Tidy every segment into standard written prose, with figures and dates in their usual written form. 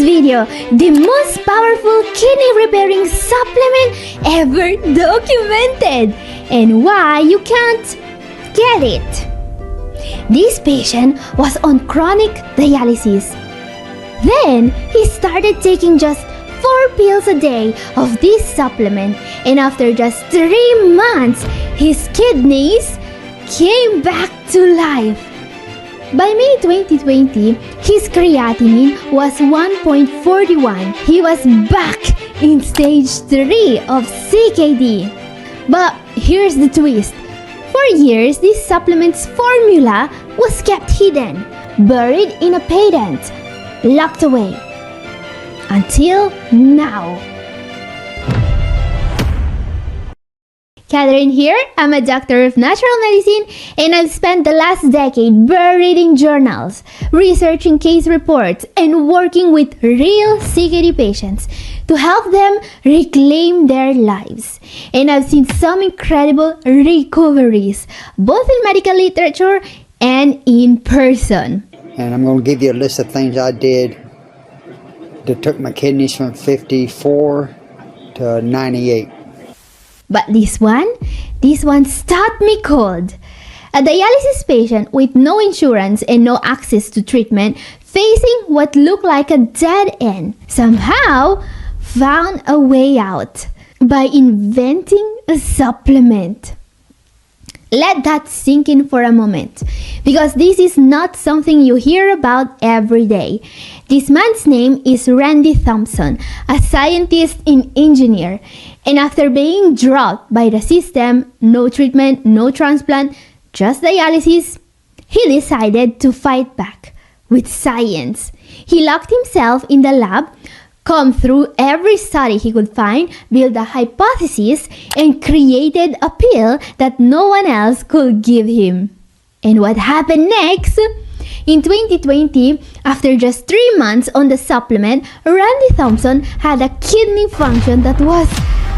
video, the most powerful kidney repairing supplement ever documented, and why you can't get it. This patient was on chronic dialysis. Then he started taking just 4 pills a day of this supplement, and after just 3 months, his kidneys came back to life. By May 2020, his creatinine was 1.41. He was back in stage 3 of CKD. But here's the twist. For years, this supplement's formula was kept hidden, buried in a patent, locked away. Until now. Catherine here. I'm a doctor of natural medicine, and I've spent the last decade reading journals, researching case reports, and working with real CKD patients to help them reclaim their lives. And I've seen some incredible recoveries, both in medical literature and in person. And I'm going to give you a list of things I did that took my kidneys from 54 to 98. But this one stopped me cold. A dialysis patient with no insurance and no access to treatment, facing what looked like a dead end, somehow found a way out by inventing a supplement. Let that sink in for a moment, because this is not something you hear about every day. This man's name is Randy Thompson, a scientist and engineer. And after being dropped by the system, no treatment, no transplant, just dialysis, he decided to fight back with science. He locked himself in the lab, combed through every study he could find, built a hypothesis, and created a pill that no one else could give him. And what happened next? In 2020, after just 3 months on the supplement, Randy Thompson had a kidney function that was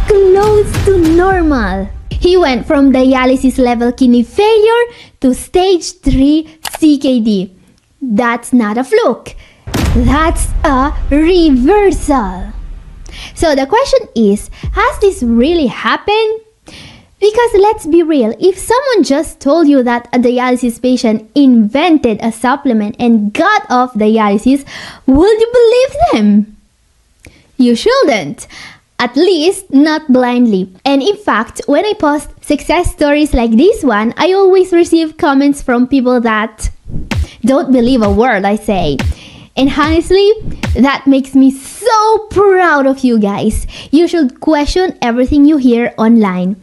close to normal. He went from dialysis level kidney failure to stage 3 CKD. That's not a fluke. That's a reversal. So the question is, has this really happened? Because let's be real, if someone just told you that a dialysis patient invented a supplement and got off dialysis, would you believe them? You shouldn't. At least not blindly. And in fact, when I post success stories like this one, I always receive comments from people that don't believe a word I say. And honestly, that makes me so proud of you guys. You should question everything you hear online.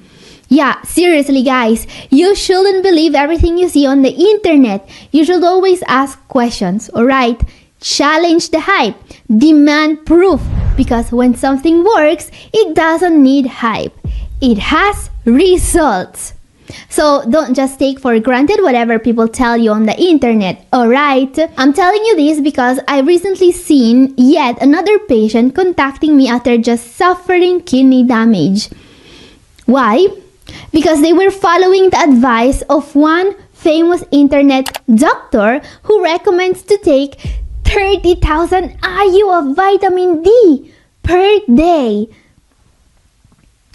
Yeah, seriously guys, you shouldn't believe everything you see on the internet. You should always ask questions, alright? Challenge the hype. Demand proof. Because when something works, it doesn't need hype. It has results. So don't just take for granted whatever people tell you on the internet, alright? I'm telling you this because I recently seen yet another patient contacting me after just suffering kidney damage. Why? Because they were following the advice of one famous internet doctor who recommends to take 30,000 IU of vitamin D per day.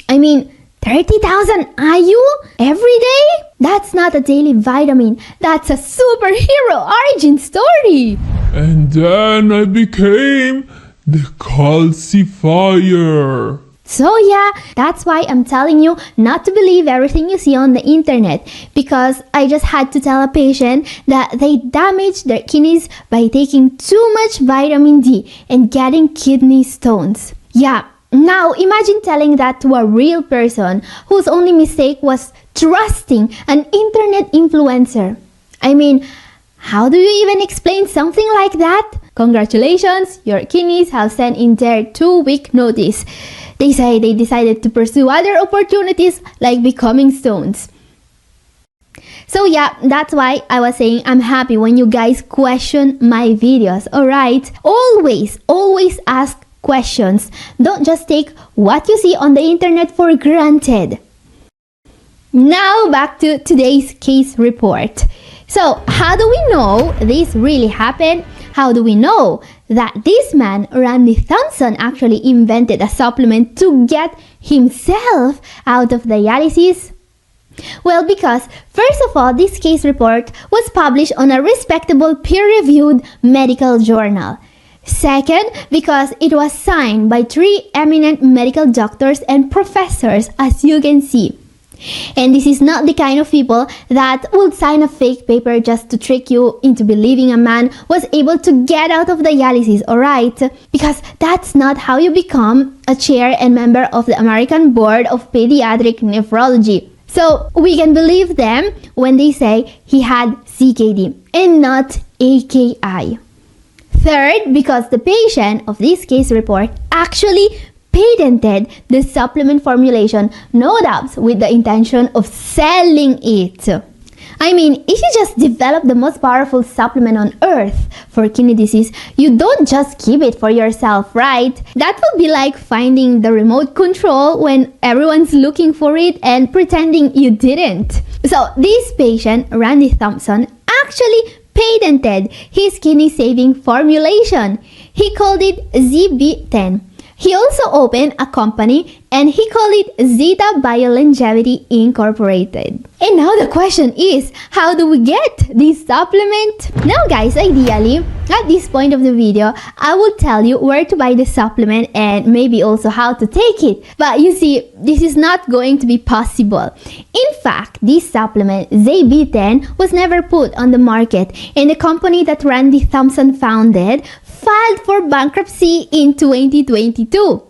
I mean, 30,000 IU every day? That's not a daily vitamin. That's a superhero origin story. And then I became the calcifier. So yeah, that's why I'm telling you not to believe everything you see on the internet, because I just had to tell a patient that they damaged their kidneys by taking too much vitamin D and getting kidney stones. Yeah, now imagine telling that to a real person whose only mistake was trusting an internet influencer. I mean, how do you even explain something like that? Congratulations, your kidneys have sent in their 2-week notice. They say they decided to pursue other opportunities like becoming stones. So yeah, that's why I was saying I'm happy when you guys question my videos, alright? Always ask questions. Don't just take what you see on the internet for granted. Now back to today's case report. So how do we know this really happened? How do we know that this man, Randy Thompson, actually invented a supplement to get himself out of dialysis? Well, because first of all, this case report was published on a respectable peer-reviewed medical journal. Second, because it was signed by 3 eminent medical doctors and professors, as you can see. And this is not the kind of people that would sign a fake paper just to trick you into believing a man was able to get out of dialysis, alright? Because that's not how you become a chair and member of the American Board of Pediatric Nephrology. So we can believe them when they say he had CKD and not AKI. Third, because the patient of this case report actually patented the supplement formulation, no doubts with the intention of selling it. I mean, if you just develop the most powerful supplement on earth for kidney disease, you don't just keep it for yourself, right? That would be like finding the remote control when everyone's looking for it and pretending you didn't. So this patient, Randy Thompson, actually patented his kidney-saving formulation. He called it ZB10. He also opened a company and he called it Zeta Biolongevity Incorporated. And now the question is, how do we get this supplement? Now guys, ideally, at this point of the video, I will tell you where to buy the supplement and maybe also how to take it. But you see, this is not going to be possible. In fact, this supplement, ZB10, was never put on the market, and the company that Randy Thompson founded filed for bankruptcy in 2022.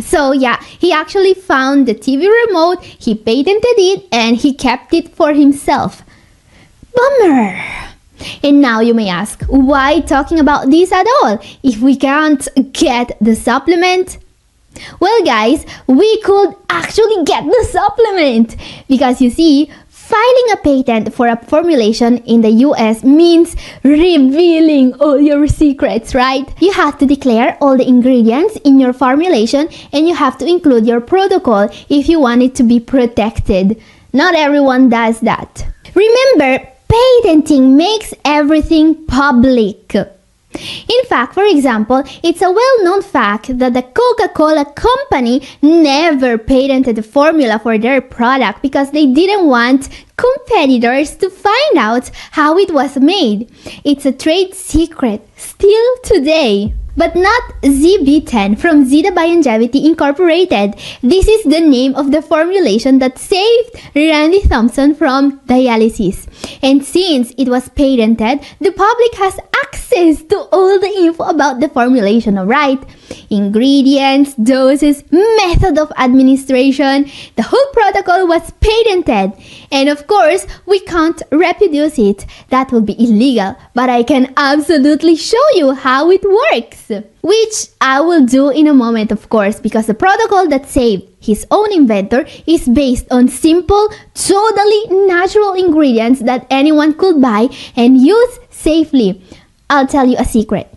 So yeah, he actually found the TV remote, he patented it, and he kept it for himself. Bummer! And now you may ask, why talking about this at all if we can't get the supplement? Well guys, we could actually get the supplement because you see, filing a patent for a formulation in the US means revealing all your secrets, right? You have to declare all the ingredients in your formulation and you have to include your protocol if you want it to be protected. Not everyone does that. Remember, patenting makes everything public. In fact, for example, it's a well-known fact that the Coca-Cola company never patented the formula for their product because they didn't want competitors to find out how it was made. It's a trade secret still today. But not ZB10 from Zeta Biolongevity Incorporated. This is the name of the formulation that saved Randy Thompson from dialysis. And since it was patented, the public has access to all the info about the formulation, alright? Ingredients, doses, method of administration, the whole protocol was patented. And of course, we can't reproduce it. That will be illegal, but I can absolutely show you how it works. Which I will do in a moment, of course, because the protocol that saved his own inventor is based on simple, totally natural ingredients that anyone could buy and use safely. I'll tell you a secret.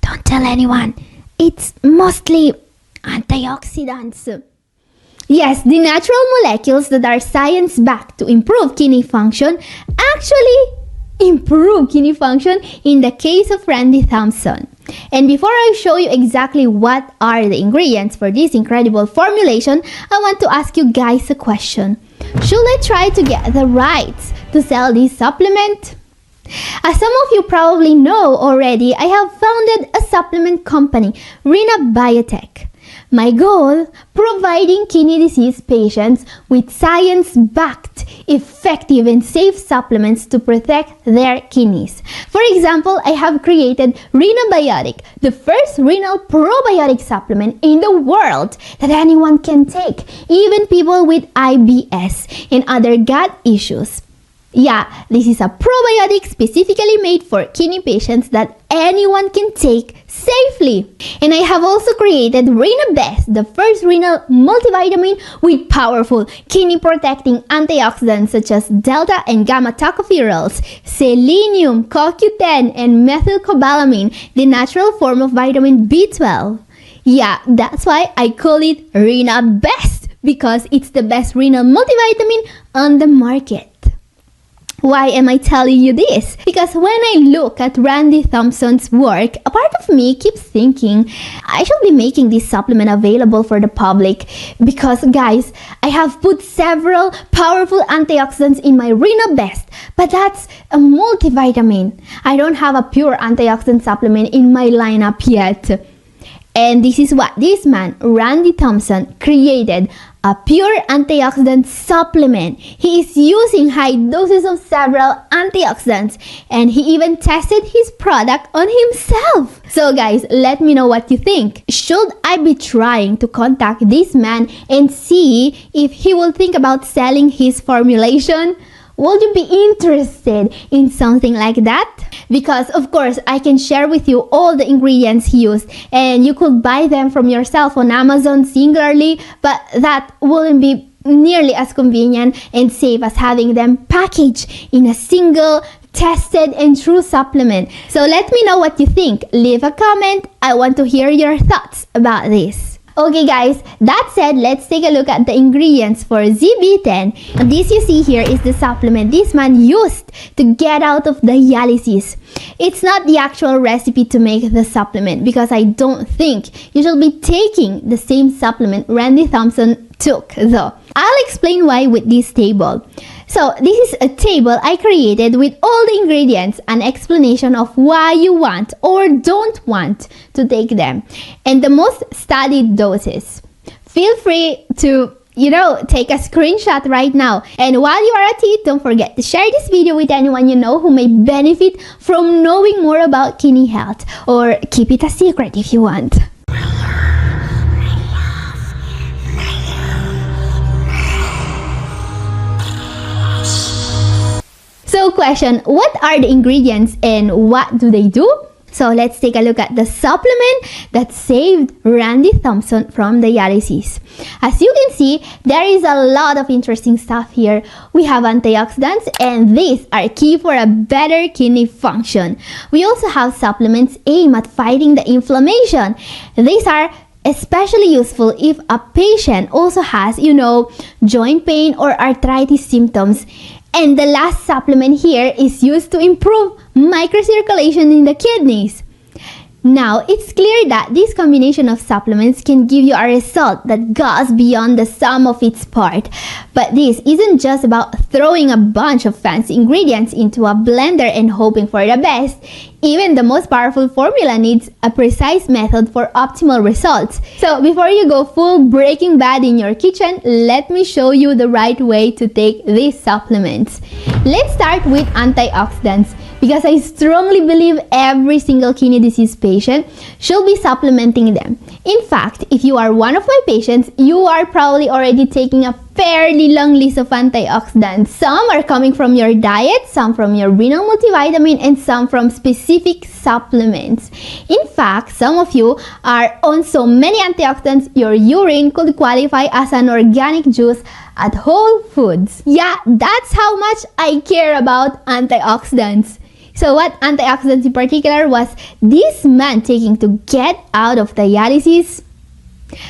Don't tell anyone. It's mostly antioxidants. Yes, the natural molecules that are science-backed to improve kidney function actually improve kidney function in the case of Randy Thompson. And before I show you exactly what are the ingredients for this incredible formulation, I want to ask you guys a question. Should I try to get the rights to sell this supplement? As some of you probably know already, I have founded a supplement company, Rina Biotech. My goal, providing kidney disease patients with science-backed, effective and safe supplements to protect their kidneys. For example, I have created Renabiotic, the first renal probiotic supplement in the world that anyone can take, even people with IBS and other gut issues. Yeah, this is a probiotic specifically made for kidney patients that anyone can take safely. And I have also created Renabest, the first renal multivitamin with powerful kidney protecting antioxidants such as delta and gamma tocopherols, selenium, CoQ10, and methylcobalamin, the natural form of vitamin B12. Yeah, that's why I call it Renabest, because it's the best renal multivitamin on the market. Why am I telling you this? Because when I look at Randy Thompson's work, a part of me keeps thinking I should be making this supplement available for the public because, guys, I have put several powerful antioxidants in my Rena Best, but that's a multivitamin. I don't have a pure antioxidant supplement in my lineup yet. And this is what this man, Randy Thompson, created, a pure antioxidant supplement. He is using high doses of several antioxidants, and he even tested his product on himself. So guys, let me know what you think. Should I be trying to contact this man and see if he will think about selling his formulation? Would you be interested in something like that? Because of course I can share with you all the ingredients he used and you could buy them from yourself on Amazon singularly, but that wouldn't be nearly as convenient and safe as having them packaged in a single tested and true supplement. So let me know what you think. Leave a comment. I want to hear your thoughts about this. Okay guys, that said, let's take a look at the ingredients for ZB10. This you see here is the supplement this man used to get out of dialysis. It's not the actual recipe to make the supplement because I don't think you should be taking the same supplement Randy Thompson took though. I'll explain why with this table. So this is a table I created with all the ingredients, an explanation of why you want or don't want to take them, and the most studied doses. Feel free to, take a screenshot right now. And while you are at it, don't forget to share this video with anyone you know who may benefit from knowing more about kidney health, or keep it a secret if you want. So question, what are the ingredients and what do they do? So let's take a look at the supplement that saved Randy Thompson from dialysis. As you can see, there is a lot of interesting stuff here. We have antioxidants, and these are key for a better kidney function. We also have supplements aimed at fighting the inflammation. These are especially useful if a patient also has, joint pain or arthritis symptoms. And the last supplement here is used to improve microcirculation in the kidneys. Now, it's clear that this combination of supplements can give you a result that goes beyond the sum of its part. But this isn't just about throwing a bunch of fancy ingredients into a blender and hoping for the best. Even the most powerful formula needs a precise method for optimal results. So before you go full Breaking Bad in your kitchen, let me show you the right way to take these supplements. Let's start with antioxidants, because I strongly believe every single kidney disease patient should be supplementing them. In fact, if you are one of my patients, you are probably already taking a fairly long list of antioxidants. Some are coming from your diet, some from your renal multivitamin, and some from specific supplements. In fact, some of you are on so many antioxidants, your urine could qualify as an organic juice at Whole Foods. Yeah, that's how much I care about antioxidants. So what antioxidants in particular was this man taking to get out of dialysis?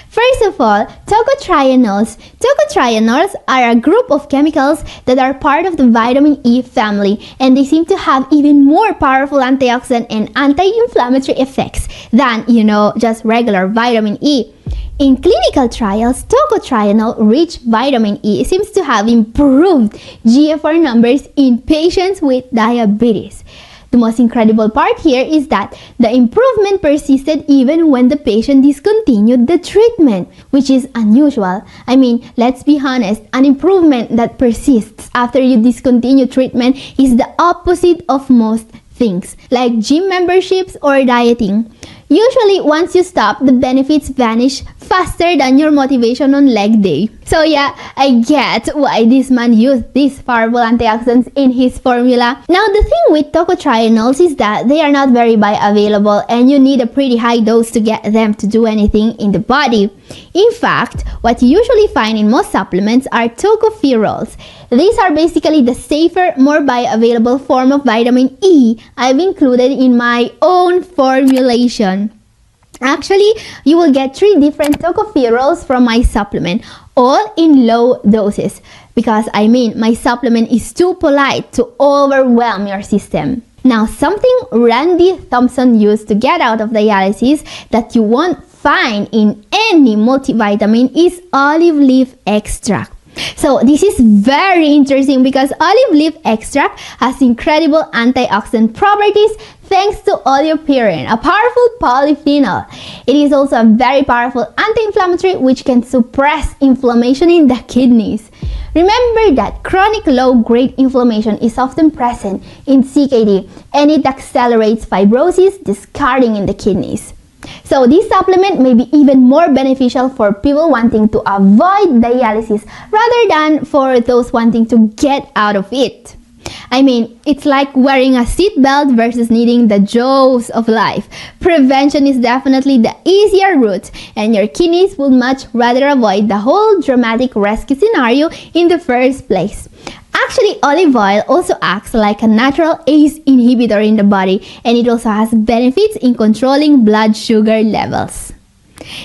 First of all, tocotrienols. Tocotrienols are a group of chemicals that are part of the vitamin E family, and they seem to have even more powerful antioxidant and anti-inflammatory effects than, just regular vitamin E. In clinical trials, tocotrienol-rich vitamin E seems to have improved GFR numbers in patients with diabetes. The most incredible part here is that the improvement persisted even when the patient discontinued the treatment, which is unusual. I mean, let's be honest, an improvement that persists after you discontinue treatment is the opposite of most things, like gym memberships or dieting. Usually, once you stop, the benefits vanish faster than your motivation on leg day. So yeah, I get why this man used these powerful antioxidants in his formula. Now, the thing with tocotrienols is that they are not very bioavailable and you need a pretty high dose to get them to do anything in the body. In fact, what you usually find in most supplements are tocopherols. These are basically the safer, more bioavailable form of vitamin E I've included in my own formulation. Actually, you will get 3 different tocopherols from my supplement, all in low doses, because my supplement is too polite to overwhelm your system. Now, something Randy Thompson used to get out of dialysis that you won't find in any multivitamin is olive leaf extract. So this is very interesting because olive leaf extract has incredible antioxidant properties thanks to oleupirin, a powerful polyphenol. It is also a very powerful anti-inflammatory which can suppress inflammation in the kidneys. Remember that chronic low-grade inflammation is often present in CKD and it accelerates fibrosis, discarding in the kidneys. So this supplement may be even more beneficial for people wanting to avoid dialysis rather than for those wanting to get out of it. It's like wearing a seatbelt versus needing the jaws of life. Prevention is definitely the easier route, and your kidneys would much rather avoid the whole dramatic rescue scenario in the first place. Actually, olive oil also acts like a natural ACE inhibitor in the body, and it also has benefits in controlling blood sugar levels.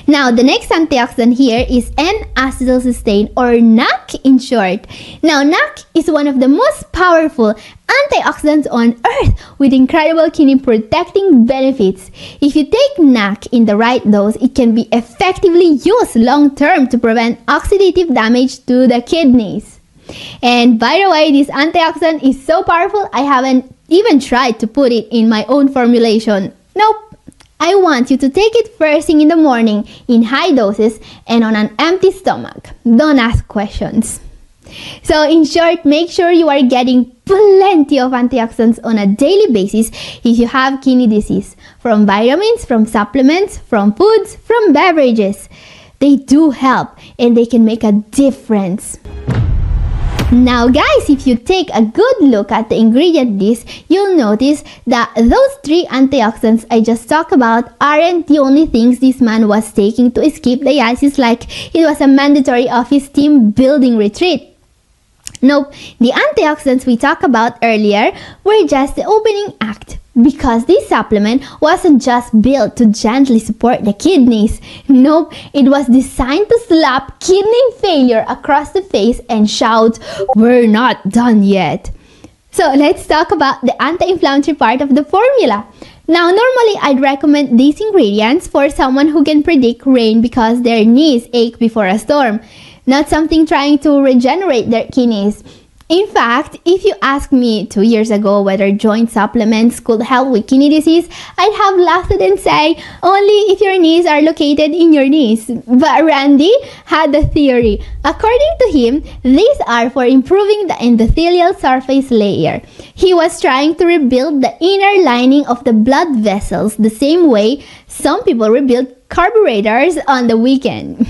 Now, the next antioxidant here is N-acetylcysteine, or NAC in short. Now, NAC is one of the most powerful antioxidants on earth with incredible kidney protecting benefits. If you take NAC in the right dose, it can be effectively used long term to prevent oxidative damage to the kidneys. And by the way, this antioxidant is so powerful, I haven't even tried to put it in my own formulation. Nope. I want you to take it first thing in the morning in high doses and on an empty stomach. Don't ask questions. So in short, make sure you are getting plenty of antioxidants on a daily basis if you have kidney disease, from vitamins, from supplements, from foods, from beverages. They do help and they can make a difference. Now guys, if you take a good look at the ingredient list, you'll notice that those 3 antioxidants I just talked about aren't the only things this man was taking to escape dialysis like it was a mandatory office team building retreat. Nope, the antioxidants we talked about earlier were just the opening act, because this supplement wasn't just built to gently support the kidneys. Nope, it was designed to slap kidney failure across the face and shout, "We're not done yet." So let's talk about the anti-inflammatory part of the formula. Now, normally I'd recommend these ingredients for someone who can predict rain because their knees ache before a storm, not something trying to regenerate their kidneys. In fact, if you asked me 2 years ago whether joint supplements could help with kidney disease, I'd have laughed and say, only if your knees are located in your knees. But Randy had a theory. According to him, these are for improving the endothelial surface layer. He was trying to rebuild the inner lining of the blood vessels the same way some people rebuild carburetors on the weekend.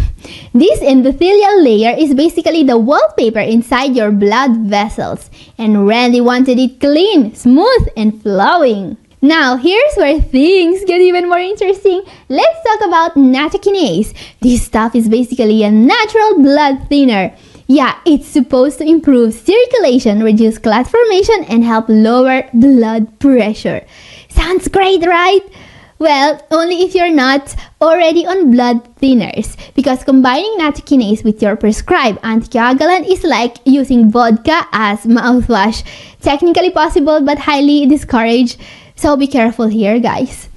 This endothelial layer is basically the wallpaper inside your blood vessels, and Randy wanted it clean, smooth, and flowing. Now, here's where things get even more interesting. Let's talk about nattokinase. This stuff is basically a natural blood thinner. Yeah, it's supposed to improve circulation, reduce clot formation, and help lower blood pressure. Sounds great, right? Well, only if you're not already on blood thinners, because combining nattokinase with your prescribed anticoagulant is like using vodka as mouthwash. Technically possible but highly discouraged, so be careful here, guys.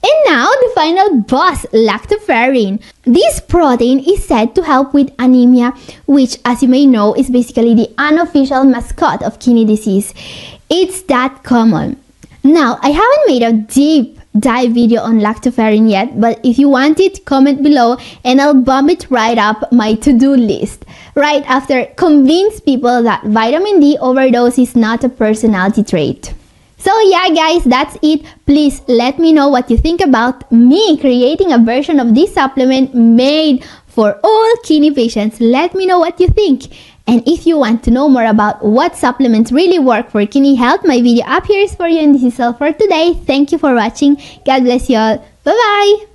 And now, the final boss, lactoferrin. This protein is said to help with anemia, which, as you may know, is basically the unofficial mascot of kidney disease. It's that common. Now, I haven't made a deep dive video on lactoferrin yet, but if you want it, comment below and I'll bump it right up my to-do list right after convince people that vitamin D overdose is not a personality trait. So yeah guys, that's it. Please let me know what you think about me creating a version of this supplement made for all kidney patients. Let me know what you think. And if you want to know more about what supplements really work for kidney health, my video up here is for you, and this is all for today. Thank you for watching. God bless you all. Bye-bye.